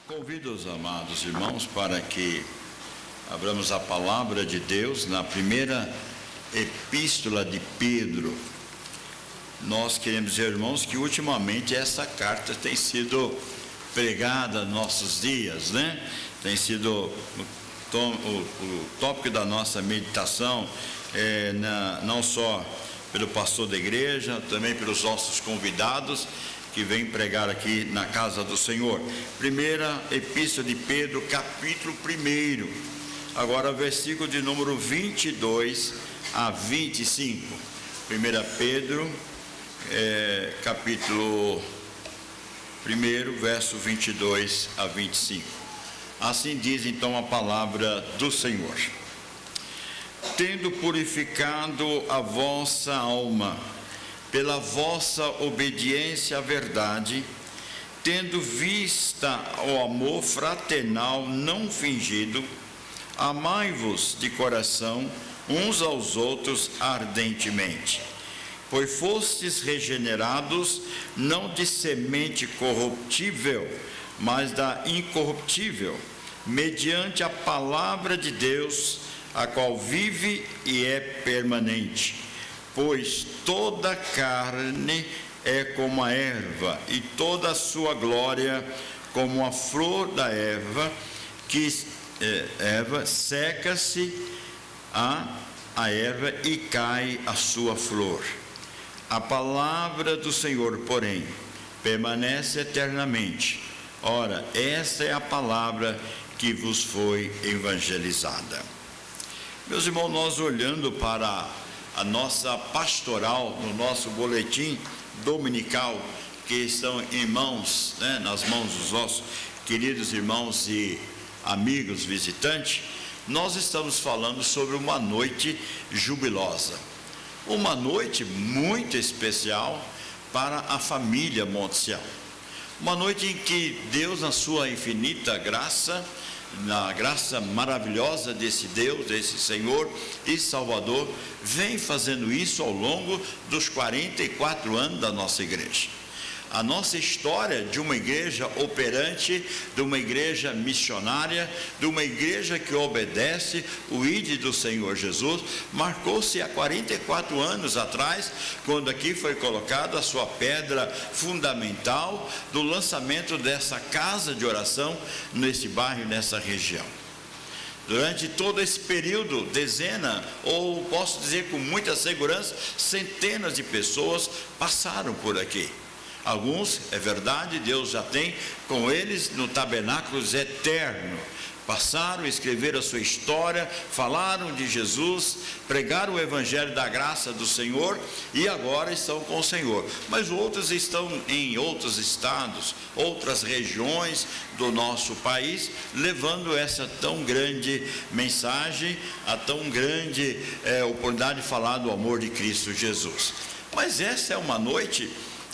Convido os amados irmãos para que abramos a palavra de Deus na primeira epístola de Pedro. Nós queremos dizer, irmãos, que ultimamente essa carta tem sido pregada nos nossos dias, né? Tem sido o tópico da nossa meditação, não só pelo pastor da igreja, também pelos nossos convidados que vem pregar aqui na casa do Senhor. Primeira epístola de Pedro, capítulo 1. Agora, versículo de número 22 a 25. 1 Pedro, capítulo 1, verso 22 a 25. Assim diz então a palavra do Senhor. Tendo purificado a vossa alma pela vossa obediência à verdade, tendo vista o amor fraternal não fingido, amai-vos de coração uns aos outros ardentemente, pois fostes regenerados não de semente corruptível, mas da incorruptível, mediante a palavra de Deus, a qual vive e é permanente. Pois toda carne é como a erva, e toda a sua glória como a flor da erva, que seca-se a erva e cai a sua flor. A palavra do Senhor, porém, permanece eternamente. Ora, esta é a palavra que vos foi evangelizada. Meus irmãos, nós olhando para a nossa pastoral, no nosso boletim dominical, que estão em mãos, nas mãos dos nossos queridos irmãos e amigos visitantes, nós estamos falando sobre uma noite jubilosa, uma noite muito especial para a família Monte Sião, uma noite em que Deus, na sua infinita graça, na graça maravilhosa desse Deus, desse Senhor e Salvador, vem fazendo isso ao longo dos 44 anos da nossa igreja. A nossa história de uma igreja operante, de uma igreja missionária, de uma igreja que obedece o ID do Senhor Jesus, marcou-se há 44 anos atrás, quando aqui foi colocada a sua pedra fundamental do lançamento dessa casa de oração nesse bairro, nessa região. Durante todo esse período, dezenas, ou posso dizer com muita segurança, centenas de pessoas passaram por aqui. Alguns, é verdade, Deus já tem com eles no tabernáculo eterno. Passaram, escreveram a sua história, falaram de Jesus, pregaram o evangelho da graça do Senhor e agora estão com o Senhor. Mas outros estão em outros estados, outras regiões do nosso país, levando essa tão grande mensagem, a tão grande oportunidade de falar do amor de Cristo Jesus. Mas essa é uma noite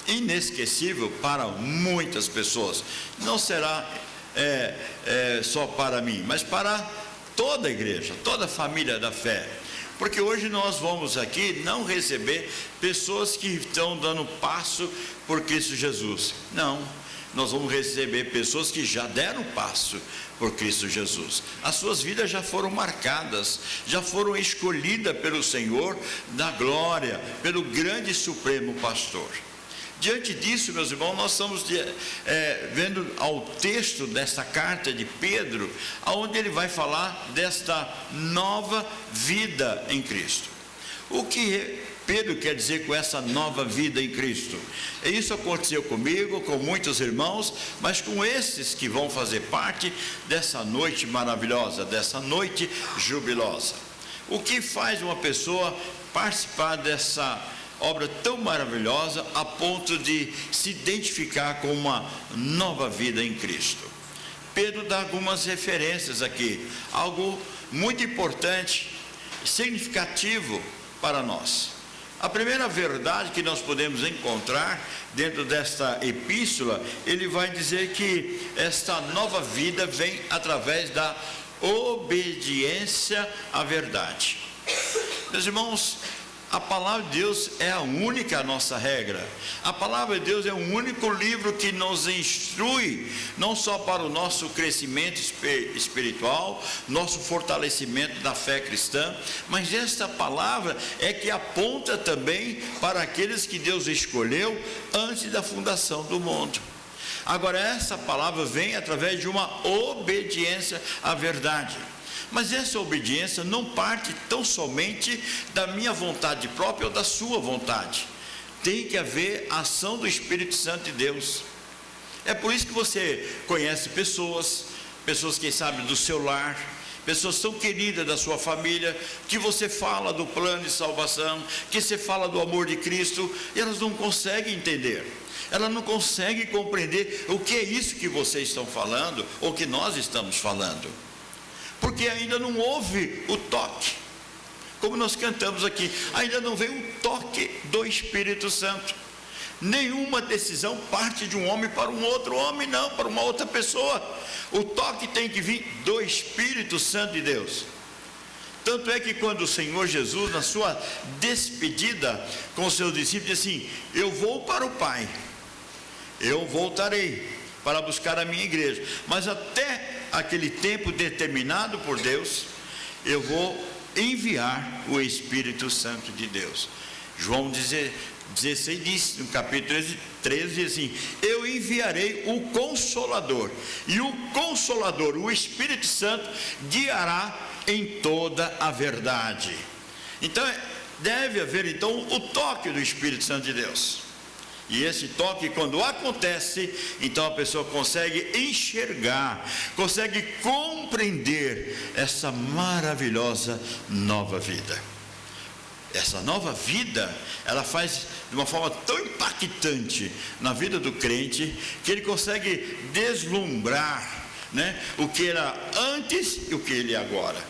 inesquecível para muitas pessoas. Não será só para mim, mas para toda a igreja, toda a família da fé, porque hoje nós vamos aqui não receber pessoas que estão dando passo por Cristo Jesus. Não, nós vamos receber pessoas que já deram passo por Cristo Jesus. As suas vidas já foram marcadas, já foram escolhidas pelo Senhor da glória, pelo grande supremo pastor. Diante disso, meus irmãos, nós estamos vendo ao texto desta carta de Pedro, onde ele vai falar desta nova vida em Cristo. O que Pedro quer dizer com essa nova vida em Cristo? Isso aconteceu comigo, com muitos irmãos, mas com esses que vão fazer parte dessa noite maravilhosa, dessa noite jubilosa. O que faz uma pessoa participar dessa obra tão maravilhosa a ponto de se identificar com uma nova vida em Cristo? Pedro dá algumas referências aqui, algo muito importante, significativo para nós. A primeira verdade que nós podemos encontrar dentro desta epístola, ele vai dizer que esta nova vida vem através da obediência à verdade. Meus irmãos, A palavra de Deus é a única nossa regra. A palavra de Deus é o único livro que nos instrui, não só para o nosso crescimento espiritual, nosso fortalecimento da fé cristã, mas esta palavra é que aponta também para aqueles que Deus escolheu antes da fundação do mundo. Agora, essa palavra vem através de uma obediência à verdade. Mas essa obediência não parte tão somente da minha vontade própria ou da sua vontade. Tem que haver a ação do Espírito Santo de Deus. É por isso que você conhece pessoas, quem sabe do seu lar, pessoas tão queridas da sua família, que você fala do plano de salvação, que você fala do amor de Cristo, e elas não conseguem entender. Elas não conseguem compreender o que é isso que vocês estão falando, ou que nós estamos falando. Porque ainda não houve o toque, como nós cantamos aqui, ainda não veio o toque do Espírito Santo. Nenhuma decisão parte de um homem para um outro homem, não, para uma outra pessoa. O toque tem que vir do Espírito Santo de Deus. Tanto é que quando o Senhor Jesus, na sua despedida com os seus discípulos, disse assim: eu vou para o Pai, eu voltarei para buscar a minha igreja, mas até aquele tempo determinado por Deus, eu vou enviar o Espírito Santo de Deus. João 16 diz, no capítulo 13, diz assim: eu enviarei o Consolador, e o Consolador, o Espírito Santo, guiará em toda a verdade. Então deve haver então o toque do Espírito Santo de Deus. E esse toque, quando acontece, então a pessoa consegue enxergar, consegue compreender essa maravilhosa nova vida. Essa nova vida, ela faz de uma forma tão impactante na vida do crente, que ele consegue deslumbrar, o que era antes e o que ele é agora.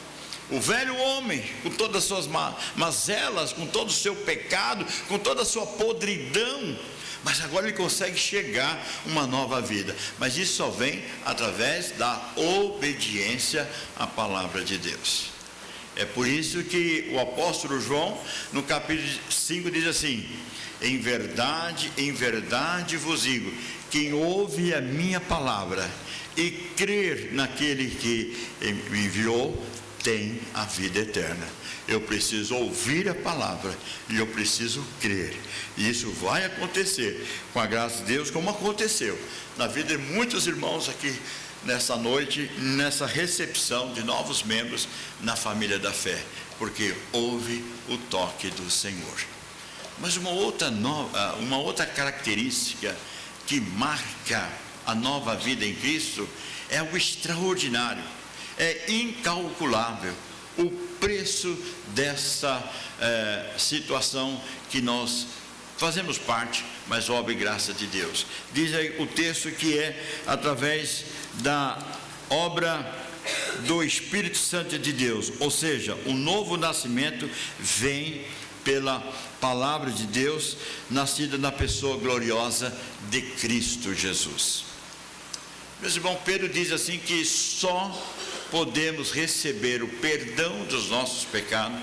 O velho homem, com todas as suas mazelas, com todo o seu pecado, com toda a sua podridão, mas agora ele consegue chegar a uma nova vida. Mas isso só vem através da obediência à palavra de Deus. É por isso que o apóstolo João, no capítulo 5, diz assim: em verdade vos digo, quem ouve a minha palavra e crer naquele que me enviou, tem a vida eterna. Eu preciso ouvir a palavra e eu preciso crer, e isso vai acontecer com a graça de Deus, como aconteceu na vida de muitos irmãos aqui nessa noite, nessa recepção de novos membros na família da fé, porque houve o toque do Senhor. Mas uma outra característica que marca a nova vida em Cristo é o extraordinário, é incalculável o preço dessa situação que nós fazemos parte, mas obra e graça de Deus. Diz aí o texto que é através da obra do Espírito Santo de Deus, ou seja, o novo nascimento vem pela palavra de Deus, nascida na pessoa gloriosa de Cristo Jesus. Meus irmãos, Pedro diz assim que só podemos receber o perdão dos nossos pecados,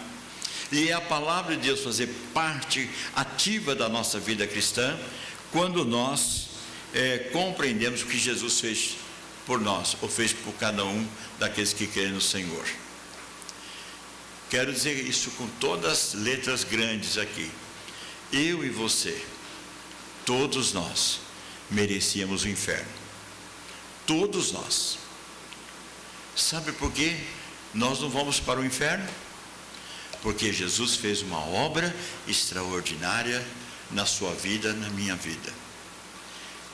e a palavra de Deus fazer parte ativa da nossa vida cristã, quando nós compreendemos o que Jesus fez por nós, ou fez por cada um daqueles que creem no Senhor. Quero dizer isso com todas as letras grandes aqui. Eu e você, todos nós, merecíamos o inferno. Todos nós. Sabe por quê nós não vamos para o inferno? Porque Jesus fez uma obra extraordinária na sua vida, na minha vida.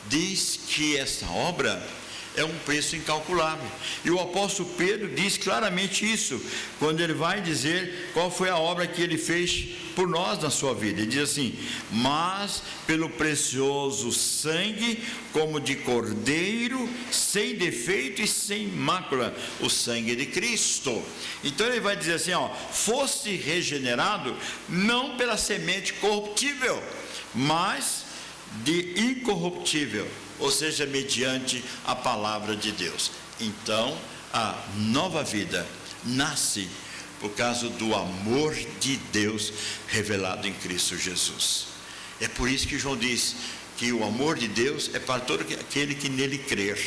Diz que essa obra é um preço incalculável, e o apóstolo Pedro diz claramente isso, quando ele vai dizer qual foi a obra que ele fez por nós na sua vida. Ele diz assim: mas pelo precioso sangue, como de cordeiro, sem defeito e sem mácula, o sangue de Cristo. Então ele vai dizer assim, fosse regenerado não pela semente corruptível, mas de incorruptível, ou seja, mediante a palavra de Deus. Então a nova vida nasce por causa do amor de Deus revelado em Cristo Jesus. É por isso que João diz que o amor de Deus é para todo aquele que nele crer.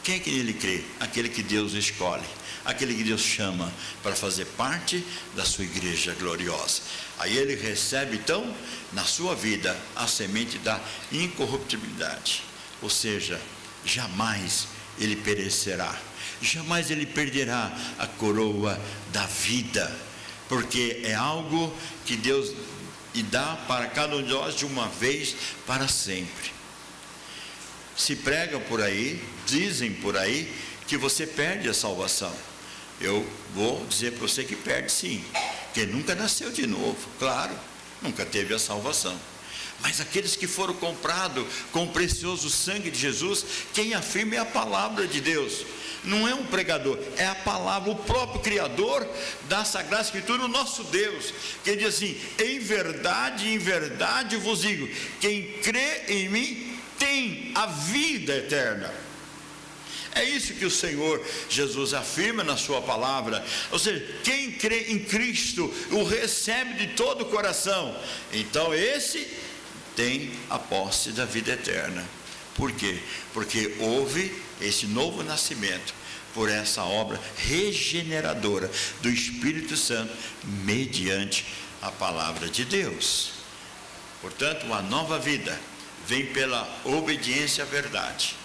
Quem é que nele crê? Aquele que Deus escolhe, aquele que Deus chama para fazer parte da sua igreja gloriosa. Aí ele recebe então na sua vida a semente da incorruptibilidade, ou seja, jamais ele perecerá, jamais ele perderá a coroa da vida, porque é algo que Deus dá para cada um de nós de uma vez para sempre. Se prega por aí, dizem por aí que você perde a salvação. Eu vou dizer para você que perde sim, porque nunca nasceu de novo, claro, nunca teve a salvação. Mas aqueles que foram comprados com o precioso sangue de Jesus, quem afirma é a palavra de Deus, não é um pregador, é a palavra, o próprio Criador da Sagrada Escritura, o nosso Deus, que diz assim: em verdade vos digo, quem crê em mim tem a vida eterna. É isso que o Senhor Jesus afirma na sua palavra. Ou seja, quem crê em Cristo o recebe de todo o coração, então esse tem a posse da vida eterna. Por quê? Porque houve esse novo nascimento por essa obra regeneradora do Espírito Santo mediante a palavra de Deus. Portanto, uma nova vida vem pela obediência à verdade,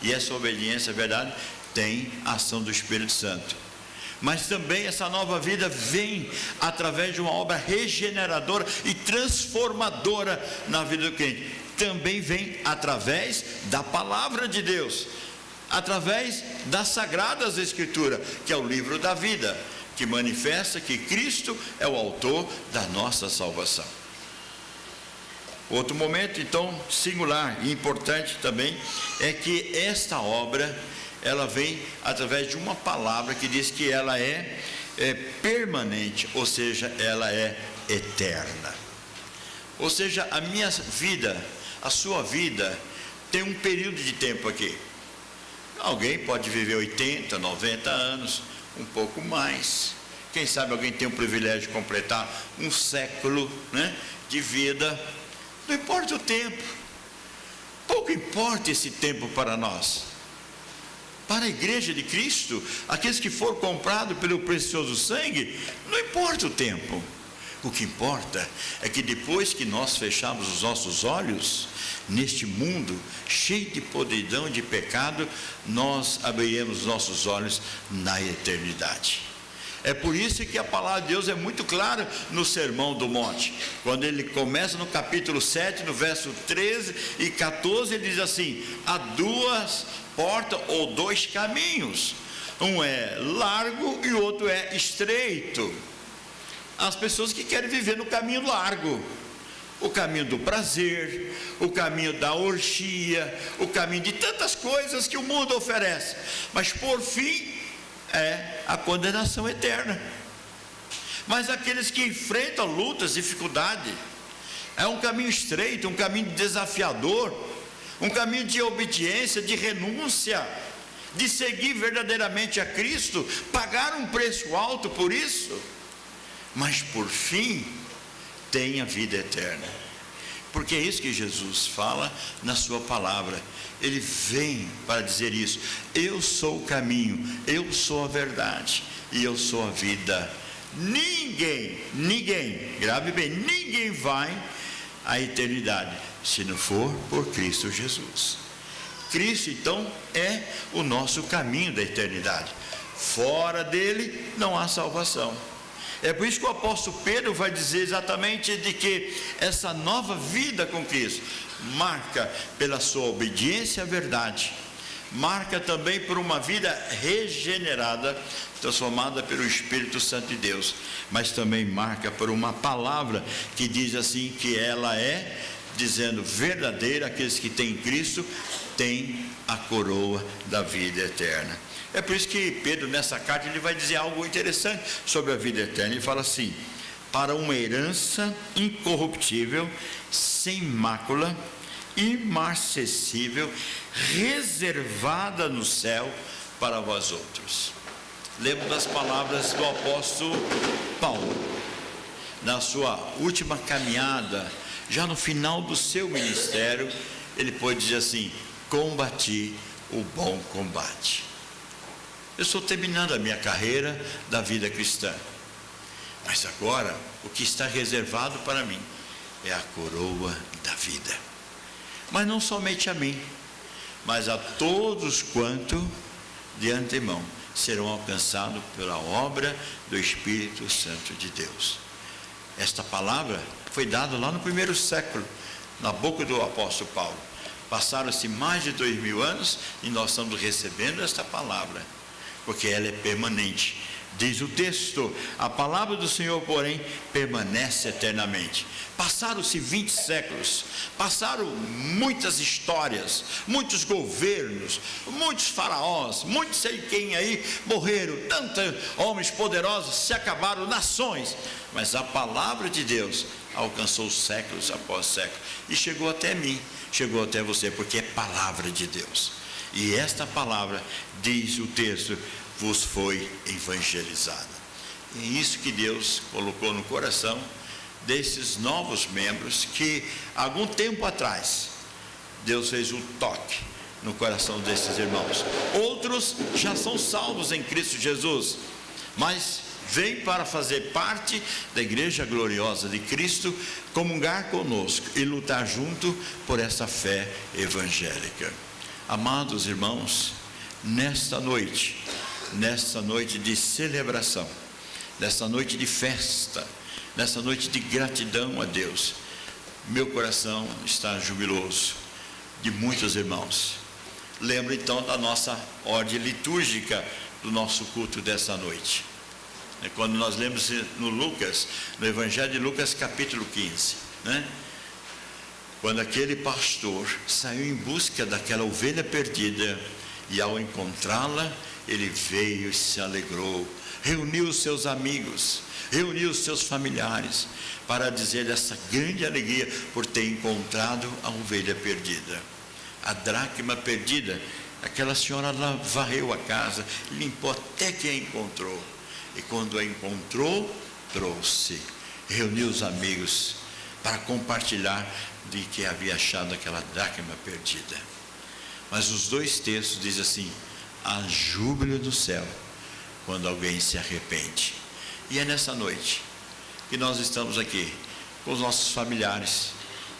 e essa obediência à verdade tem a ação do Espírito Santo. Mas também essa nova vida vem através de uma obra regeneradora e transformadora na vida do crente. Também vem através da palavra de Deus, através das Sagradas Escrituras, que é o livro da vida, que manifesta que Cristo é o autor da nossa salvação. Outro momento então singular e importante também é que esta obra ela vem através de uma palavra que diz que ela é permanente, ou seja, ela é eterna. Ou seja, a minha vida, a sua vida tem um período de tempo aqui. Alguém pode viver 80, 90 anos, um pouco mais. Quem sabe alguém tem o privilégio de completar um século, né, de vida. Não importa o tempo, pouco importa esse tempo para nós. Para a igreja de Cristo, aqueles que foram comprados pelo precioso sangue, não importa o tempo. O que importa é que depois que nós fechamos os nossos olhos neste mundo cheio de podridão e de pecado, nós abriremos os nossos olhos na eternidade. É por isso que a palavra de Deus é muito clara no Sermão do Monte. Quando ele começa no capítulo 7, no verso 13 e 14, ele diz assim: há duas portas ou dois caminhos, um é largo e o outro é estreito. As pessoas que querem viver no caminho largo, o caminho do prazer, o caminho da orgia, o caminho de tantas coisas que o mundo oferece, mas por fim é a condenação eterna. Mas aqueles que enfrentam lutas, dificuldades, é um caminho estreito, um caminho desafiador, um caminho de obediência, de renúncia, de seguir verdadeiramente a Cristo, pagar um preço alto por isso, mas por fim tem a vida eterna. Porque é isso que Jesus fala na sua palavra. Ele vem para dizer isso: eu sou o caminho, eu sou a verdade e eu sou a vida. Ninguém, grave bem, ninguém vai à eternidade se não for por Cristo Jesus. Cristo então é o nosso caminho da eternidade. Fora dele não há salvação. É por isso que o apóstolo Pedro vai dizer exatamente de que essa nova vida com Cristo marca pela sua obediência à verdade, marca também por uma vida regenerada, transformada pelo Espírito Santo de Deus, mas também marca por uma palavra que diz assim, que ela é, dizendo verdadeira, aqueles que têm Cristo têm a coroa da vida eterna. É por isso que Pedro nessa carta ele vai dizer algo interessante sobre a vida eterna. Ele fala assim: para uma herança incorruptível, sem mácula, imarcessível, reservada no céu para vós outros. lembro das palavras do apóstolo Paulo, na sua última caminhada, já no final do seu ministério, ele pode dizer assim: combati o bom combate. Eu estou terminando a minha carreira da vida cristã, mas agora o que está reservado para mim é a coroa da vida, mas não somente a mim, mas a todos quanto de antemão serão alcançados pela obra do Espírito Santo de Deus. Esta palavra foi dada lá no primeiro século, na boca do apóstolo Paulo. Passaram-se mais de 2000 anos e nós estamos recebendo esta palavra, porque ela é permanente. Diz o texto: a palavra do Senhor, porém, permanece eternamente. Passaram-se 20 séculos, passaram muitas histórias, muitos governos, muitos faraós, muitos sei quem aí morreram, tantos homens poderosos, se acabaram, nações, mas a palavra de Deus alcançou séculos após séculos e chegou até mim, chegou até você, porque é palavra de Deus. E esta palavra, diz o texto, vos foi evangelizada. E é isso que Deus colocou no coração desses novos membros, que algum tempo atrás Deus fez um toque no coração desses irmãos. Outros já são salvos em Cristo Jesus, mas vêm para fazer parte da igreja gloriosa de Cristo, comungar conosco e lutar junto por essa fé evangélica. Amados irmãos, nesta noite de celebração, nesta noite de festa, nessa noite de gratidão a Deus, meu coração está jubiloso de muitos irmãos. Lembro então da nossa ordem litúrgica do nosso culto dessa noite. É quando nós lemos no Lucas, no Evangelho de Lucas capítulo 15, né? Quando aquele pastor saiu em busca daquela ovelha perdida, e ao encontrá-la, ele veio e se alegrou, reuniu os seus amigos, reuniu os seus familiares, para dizer essa grande alegria por ter encontrado a ovelha perdida, a dracma perdida. Aquela senhora lá varreu a casa, limpou até que a encontrou, e quando a encontrou, trouxe, reuniu os amigos para compartilhar de que havia achado aquela dracma perdida. Mas os dois textos dizem assim: há júbilo do céu quando alguém se arrepende. E é nessa noite que nós estamos aqui com os nossos familiares,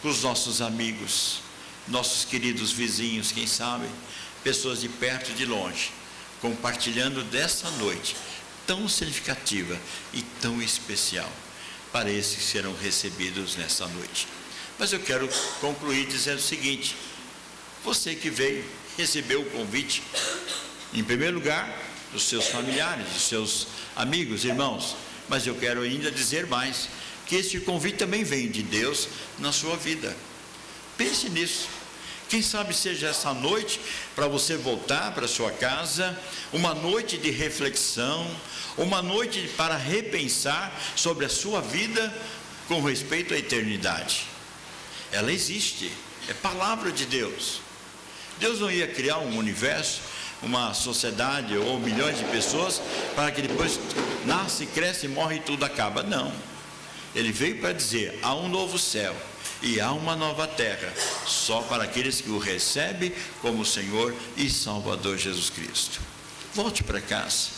com os nossos amigos, nossos queridos vizinhos, quem sabe, pessoas de perto e de longe, compartilhando dessa noite tão significativa e tão especial para esses que serão recebidos nessa noite. Mas eu quero concluir dizendo o seguinte: você que veio, recebeu o convite, em primeiro lugar, dos seus familiares, dos seus amigos, irmãos, mas eu quero ainda dizer mais, que este convite também vem de Deus na sua vida. Pense nisso. Quem sabe seja essa noite para você voltar para sua casa, uma noite de reflexão, uma noite para repensar sobre a sua vida com respeito à eternidade. Ela existe, é palavra de Deus. Deus não ia criar um universo, uma sociedade ou milhões de pessoas para que depois nasce, cresce, morre e tudo acaba. Não. Ele veio para dizer: há um novo céu e há uma nova terra, só para aqueles que o recebem como Senhor e Salvador Jesus Cristo. Volte para casa,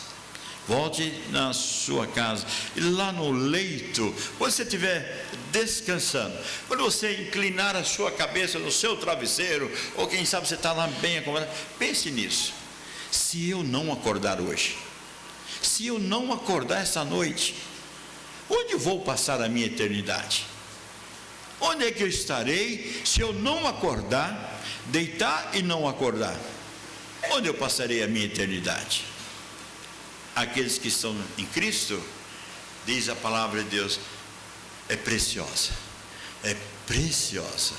volte na sua casa, e lá no leito, quando você estiver descansando, quando você inclinar a sua cabeça no seu travesseiro, ou quem sabe você está lá bem acomodado, pense nisso: se eu não acordar hoje, se eu não acordar essa noite, onde vou passar a minha eternidade? Onde é que eu estarei se eu não acordar, deitar e não acordar? Onde eu passarei a minha eternidade? Aqueles que estão em Cristo, diz a palavra de Deus, é preciosa, é preciosa.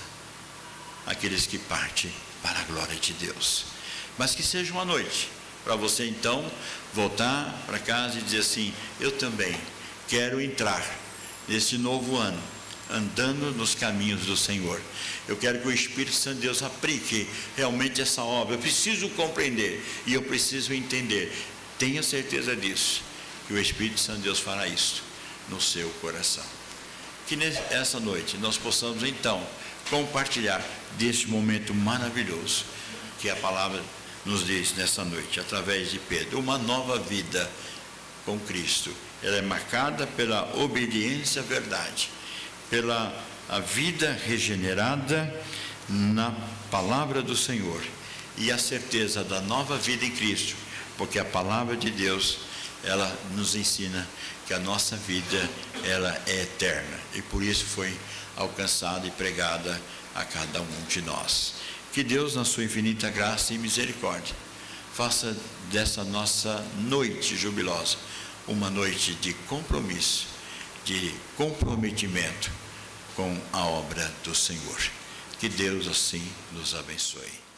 Aqueles que partem para a glória de Deus. Mas que seja uma noite para você então voltar para casa e dizer assim: eu também quero entrar nesse novo ano andando nos caminhos do Senhor. Eu quero que o Espírito Santo de Deus aplique realmente essa obra. Eu preciso compreender e eu preciso entender tenha certeza disso, que o Espírito Santo de Deus fará isso no seu coração. Que nessa noite nós possamos então compartilhar deste momento maravilhoso que a palavra nos diz nessa noite, através de Pedro, uma nova vida com Cristo. Ela é marcada pela obediência à verdade, pela a vida regenerada na palavra do Senhor e a certeza da nova vida em Cristo, porque a palavra de Deus, ela nos ensina que a nossa vida, ela é eterna, e por isso foi alcançada e pregada a cada um de nós. Que Deus, na sua infinita graça e misericórdia, faça dessa nossa noite jubilosa uma noite de compromisso, de comprometimento com a obra do Senhor. Que Deus assim nos abençoe.